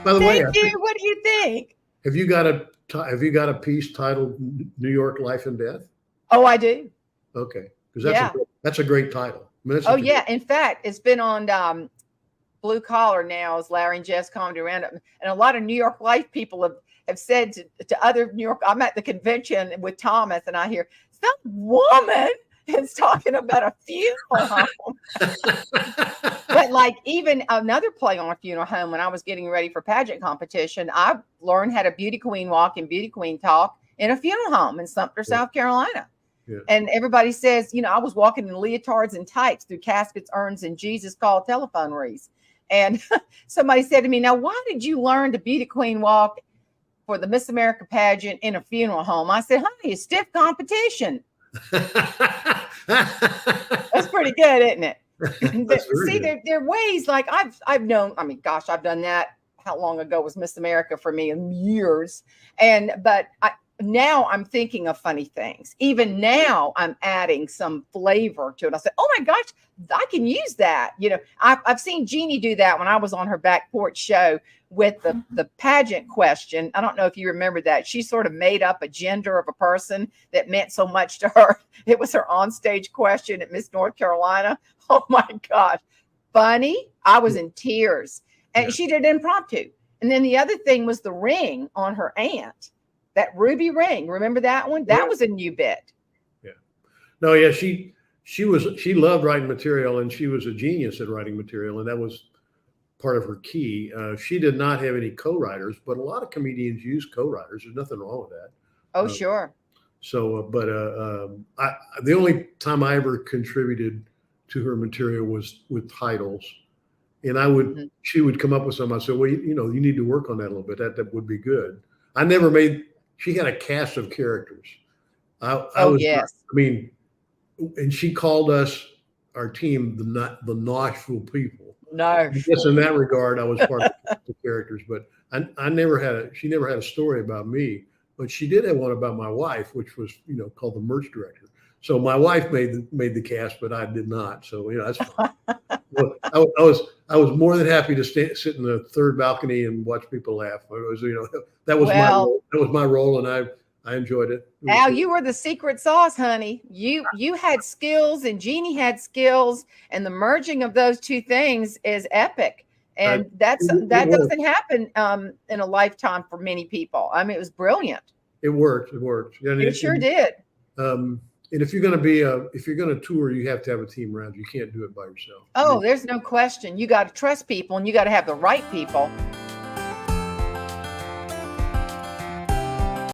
By the way, Thank you. What do you think? have you got a piece titled "New York Life and Death"? Oh, I do. Okay, because that's a great title. I mean, Oh, yeah. In fact, it's been on Blue Collar now as Larry and Jess Comedy Roundup. And a lot of New York Life people have said to other New York, I'm at the convention with Thomas and I hear, some woman is talking about a funeral home. But like even another play on a funeral home, when I was getting ready for pageant competition, I learned how to beauty queen walk and beauty queen talk in a funeral home in Sumter, South Carolina. Yeah. And everybody says, I was walking in leotards and tights through caskets, urns, and Jesus called telephone wreaths. And somebody said to me, now, why did you learn to beauty queen walk for the Miss America pageant in a funeral home? I said, honey, it's stiff competition. That's pretty good, isn't it? See, there are ways like I've known, I mean, gosh, I've done that. How long ago was Miss America for me? In years. But now I'm thinking of funny things. Even now I'm adding some flavor to it. I said, oh my gosh, I can use that. I've seen Jeannie do that when I was on her back porch show with the pageant question. I don't know if you remember that. She sort of made up a gender of a person that meant so much to her. It was her onstage question at Miss North Carolina. Oh my gosh. Funny. I was in tears. And she did impromptu. And then the other thing was the ring on her aunt. That ruby ring. Remember that one? That was a new bit. Yeah. No, yeah, she loved writing material and she was a genius at writing material. And that was part of her key. She did not have any co-writers, but a lot of comedians use co-writers. There's nothing wrong with that. Oh, sure. So, but the only time I ever contributed to her material was with titles. And she would come up with something. I said, well, you need to work on that a little bit. That would be good. She had a cast of characters. Yes. I mean, and she called us, our team, the Nashville people. No. Yes, in that regard, I was part of the characters, but she never had a story about me, but she did have one about my wife, which was, called the merch director. So my wife made the cast, but I did not. So, that's fine. Well, I was more than happy to sit in the third balcony and watch people laugh. It was, that was my role, and I enjoyed it. Al, you were the secret sauce, honey. You had skills, and Jeannie had skills, and the merging of those two things is epic. And that doesn't happen in a lifetime for many people. I mean, it was brilliant. It worked. And it sure did. And if you're going to tour, you have to have a team around you. You can't do it by yourself. Oh, there's no question. You got to trust people and you got to have the right people.